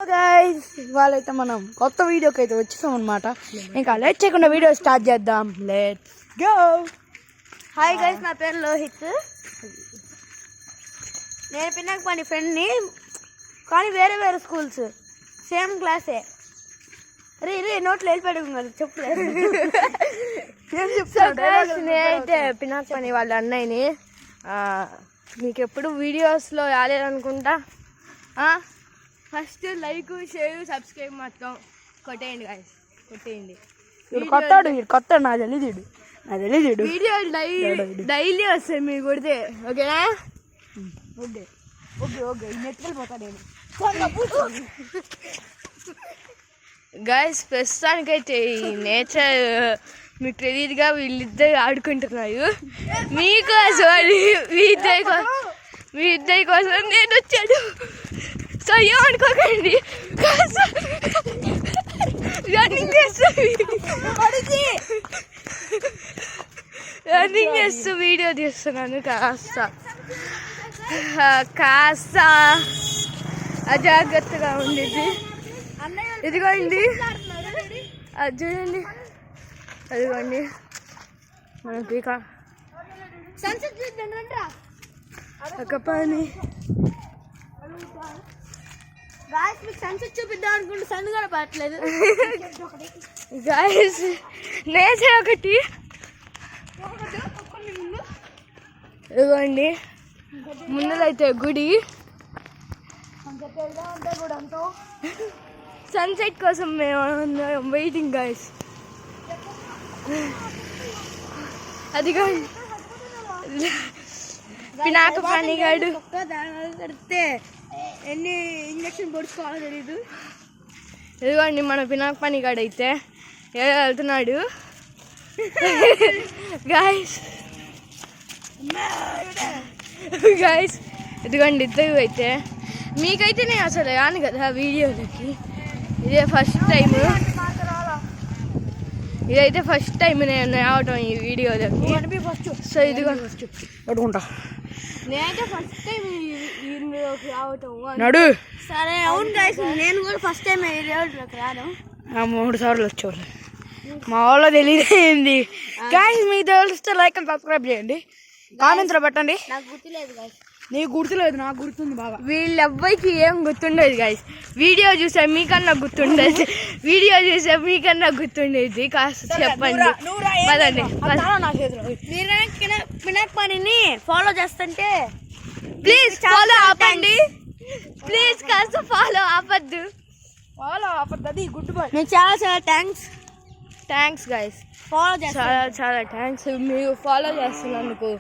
Guys ఇవాళైతే మనం కొత్త వీడియోకి అయితే వచ్చేసాం అనమాట. ఇంకా లేట్ చేయకుండా వీడియో స్టార్ట్ చేద్దాం. Let's go. హాయ్ గైస్, నా పేరు లోహిత్. నేను పిన్నకపాని ఫ్రెండ్ని, కానీ వేరే వేరే స్కూల్స్, సేమ్ క్లాసే. రే నోట్లో వెళ్ళిపోయాడు చెప్పలేదు. నేనైతే పిన్నకపాని వాళ్ళ అన్నయ్యని. మీకు ఎప్పుడు వీడియోస్లో రాలేదనుకుంటా. ఫస్ట్ లైక్, షేర్, సబ్స్క్రైబ్ మొత్తం కొట్టేయండి గాయస్, కొట్టేయండి. కొత్త నా తెలీదు. వీడియో డైలీ వస్తాయి మీరు కొడితే, ఓకేనా? ఓకే నెట్టుకెళ్ళిపోతా నేను. గాయస్ ప్రస్తుతానికైతే ఈ నేచర్ మీకు తెలియదుగా, వీళ్ళిద్దరు ఆడుకుంటున్నారు. మీకోసం మీ ఇద్దరి కోసం నేను వచ్చాను. సో ఏమనుకోకండి, రన్నింగ్ చేస్తూ వీడియో తీస్తున్నాను. కాస్త అజాగ్రత్తగా ఉండేది. ఇదిగోండి, అది చూడండి, అదిగోండి మనకి ఒక పని. గాయస్ మీకు సన్సెట్ చూపిద్దాం అనుకుంటే సన్ కూడా పడట్లేదు. గాయస్ నేచర్ ఒకటి. ఇదిగోండి ముందరైతే గుడి. సన్సెట్ కోసం మేము వెయిటింగ్ గాయస్. అదిగోండి పిన్నకపాని గాడు కడితే ఎన్ని ఇంజక్షన్ పొడుచుకోవాలో తెలీదు. ఇదిగోండి మన పిన్నకపాని గాడు అయితే ఏదో వెళ్తున్నాడు గాయస్. ఇదిగోండి ఇద్దరు అయితే. మీకైతే నేను అసలు రాను కదా వీడియోలకి, ఇదే ఫస్ట్ టైం. ఇదైతే ఫస్ట్ టైం నేను రావటం ఈ వీడియోలకి. సో ఇదిగో పట్టుకుంటా. నేనైతే ఫస్ట్ టైం రావటం. నడు. సరే అవును గైస్, నేను కూడా ఫస్ట్ టైం రాను. 3 సార్లు వచ్చేవాళ్ళు. మా వాళ్ళు తెలియదేంది. గాయస్ మీకు తెలిస్తే లైక్ అండ్ సబ్స్క్రైబ్ చేయండి, కామెంట్స్ లో పెట్టండి. నాకు గుర్తులేదు గైస్. నీకు గుర్తులేదు, నాకు గుర్తుంది బాగా. వీళ్ళెవ్వరికి ఏం గుర్తుండేది గాయస్. వీడియో చూసా మీకన్నా గుర్తుండేది, కాస్త చెప్పండి. పదండి. మీరు పిన్నకపానిని ఫాలో చేస్తుంటే ప్లీజ్ ఫాలో ఆపండి. ప్లీజ్ కాస్త ఫాలో ఆపద్దు. Good boy. నేను చాలా థ్యాంక్స్ గైస్, ఫాలో చేస్తాను. చాలా థ్యాంక్స్. మీరు ఫాలో చేస్తున్నందుకు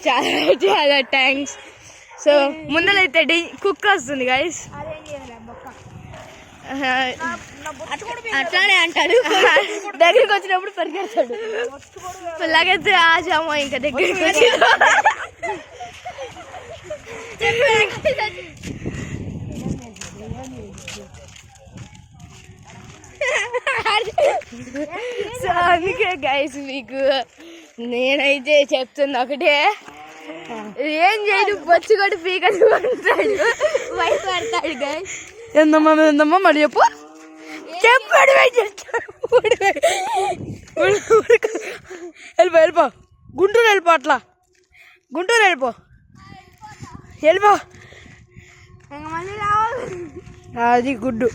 చాలా థ్యాంక్స్. సో ముందరైతే కుక్క వస్తుంది గైస్. అట్లానే అంటాడు, దగ్గరికి వచ్చినప్పుడు పరిగెడతాడు. పిల్లగైతే ఆజామో ఇంకా దగ్గరికి వచ్చి సో అందుకే గైస్ మీకు నేనైతే చెప్తున్నా ఒకటే, ఏం చేయడు బొచ్చు కూడా పీకలు పడతాడు, భయపడతాడు గైస్. ఏందమ్మా మరి చెప్పు. చెప్పాడు వెళ్ళిపో గుంటూరు వెళ్ళిపో, అట్లా గుంటూరు వెళ్ళిపో. మళ్ళీ రావాలి. అది గుడ్డు.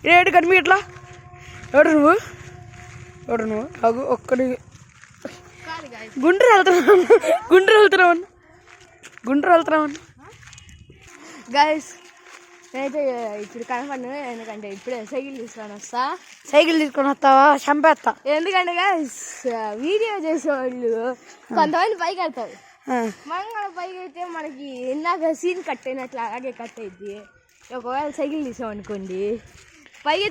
రేటు కనిపి ఇట్లా. ఎవడు నువ్వు అగు ఒక్కడి. గుంటూరు వెళ్తున్నావు గైస్. నేనైతే ఇప్పుడు కనపడను, ఎందుకంటే ఇప్పుడే సైకిల్ తీసుకొని వస్తావా? చంపేస్తా. ఎందుకంటే గైస్ వీడియో చేసేవాళ్ళు కొంతమంది పైకి వెళ్తారు. మనం పైకి అయితే మనకి ఇందాక సీన్ కట్ అయినట్లు అలాగే కట్ అయింది. ఒకవేళ సైకిల్ తీసామనుకోండి, పైకి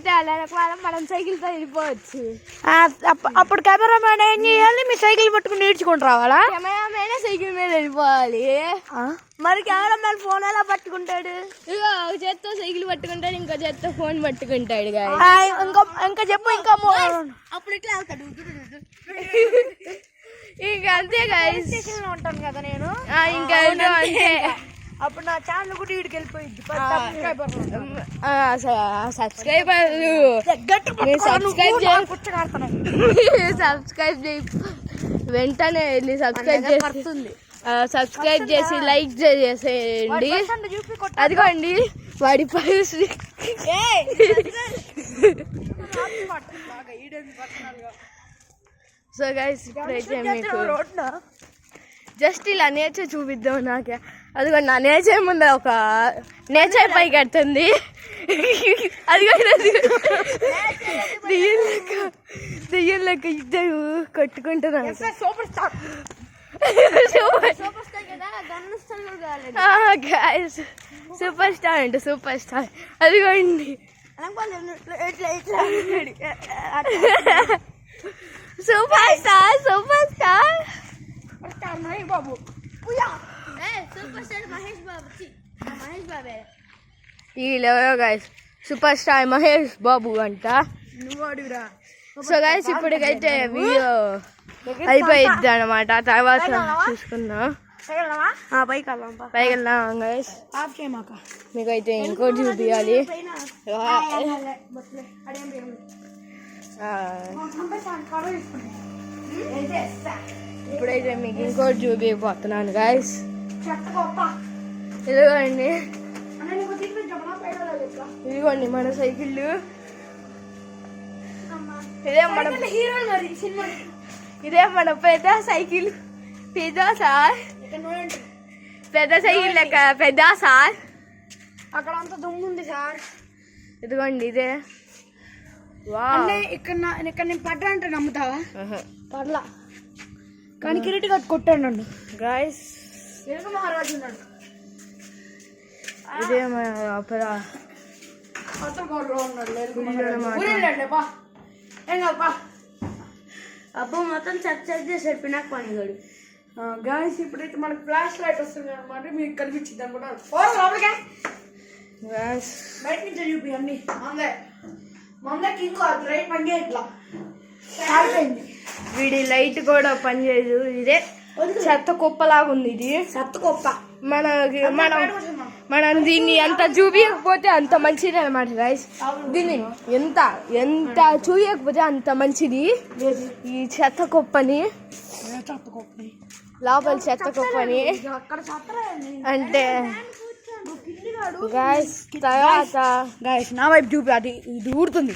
మనం సైకిల్తో వెళ్ళిపోవచ్చు. అప్పుడు కెమెరామెన్ ఏం చేయాలి? మీ సైకిల్ పట్టుకుని నేర్చుకుంటూ రావాలా? కెమెరామెన్ సైకిల్ మీద వెళ్ళిపోవాలి. మరి కెమెరామెన్ ఫోన్ ఎలా పట్టుకుంటాడు? ఇగో ఒక చేత్తో సైకిల్ పట్టుకుంటాడు, ఇంకో చేత్తో ఫోన్ పట్టుకుంటాడు. ఇంకా చెప్పు. ఇంకా అప్పుడు ఇట్లా వెళ్తాడు. ఇంకా అంతే గైస్. ఉంటాను కదా నేను. ఇంకా అంతే. అప్పుడు నా ఛానల్ కూడా వీడికి వెళ్ళిపోయింది సబ్స్క్రైబ్ చేయి వెంటనే వెళ్ళి సబ్స్క్రైబ్ చేసి లైక్ చేసేయండి. అదిగోండి వాడి పరిస్థితి. సో గైస్ ఇప్పుడైతే మీకు జస్ట్ ఇలా నేచర్ చూపిద్దాం. నాకే అదిగో నా నేచర్ ముందు ఒక నేచర్ పైకి కడుతుంది. అదిగో దెయ్యం లెక్క ఇద్దరు కొట్టుకుంటున్నాను. సూపర్ స్టార్ అంటే సూపర్ స్టార్. అదిగోండి సూపర్ స్టార్ సూపర్ స్టార్ బాబు వీళ్ళెవరో guys super star Mahesh Babu అంట. సో గైస్ ఇప్పటికైతే వీడియో అయిపోయిద్ది అనమాట. తర్వాత చూసుకుందాం. పైకి వెళ్దాం గైస్. మీకైతే ఇంకోటి చూపించాలి. ఇప్పుడైతే మీకు ఇంకోటి చూపించబోతున్నాను గైస్. ఇదిగోండి ఇదిగోండి మన సైకిళ్ళు. ఇదే మన పెద్ద సైకిల్. పెద్ద సైకిల్ లెక్క పెద్ద సార్. అక్కడ అంత దుమ్ము ఉంది సార్. ఇదిగోండి ఇదే. ఇక్కడ నేను పడ్డా అంటే నమ్ముతావా? పర్లా కానీ కిరీటి కట్టు కొట్టాడు నన్ను గాయస్. మహారాజు ఉన్నాడు. ఇదే మన అబ్బో మొత్తం చర్చ చేసాడు పినాక్ పనిగాడు. గాయస్ ఇప్పుడైతే మనకు ఫ్లాష్ లైట్ వస్తుంది అనమాట. మీకు కనిపించింది అనుకుంటారు. బయట నుంచి చూపి అన్ని మందకి ఇంకో లైట్ పని ఇట్లా వీడి లైట్ కూడా పనిచేయదు. ఇదే చెత్త కుప్పలాగా ఉంది. ఇది చెత్త కుప్ప. మనం దీన్ని ఎంత చూపించకపోతే అంత మంచిది అనమాట గైస్. దీన్ని ఎంత చూపించకపోతే అంత మంచిది. ఈ చెత్త కుప్పని లోపల చెత్త కుప్పని అంటే గాయస్. తర్వాత గాయస్ నా వైపు చూపి అది ఇది ఊడుతుంది.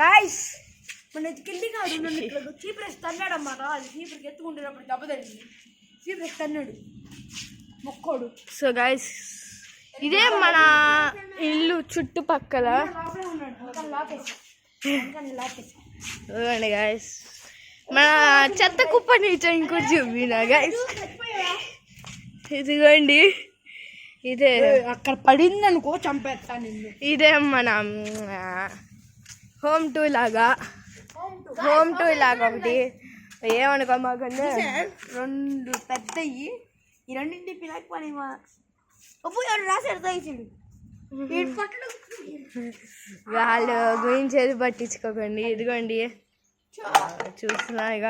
గాయస్ మన కింది కాదు నన్ను ఇట్లా చీప్రెస్ తన్నాడు అన్నమాట. అది చీపురికి ఎత్తుకుంటున్నప్పుడు దెబ్బతండి. చీప్రెస్ తన్నాడు మొక్కోడు. సో గైస్ ఇదే మన ఇల్లు చుట్టుపక్కల. గైస్ మన చెత్త కుప్ప నీచ ఇంకోటి చూపినా గైస్. ఇదిగోండి ఇదే అక్కడ పడింది అనుకో చంపేస్తాను నిన్ను. ఇదే మన హోమ్ టూ లాగా ఒకటి. ఏమనుకో మాకంటే రెండు పెద్దవి. ఈ రెండింటి పినాక్ పని రాసాడు తగ్గించాడు. వాళ్ళు గురించి ఏది పట్టించుకోకండి. ఇదిగోండి చూస్తున్నా ఇక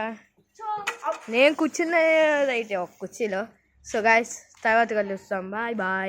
నేను కూర్చున్నది అయితే ఒక కుర్చీలో. సో గైస్ తర్వాత కలుస్తాం. Bye bye.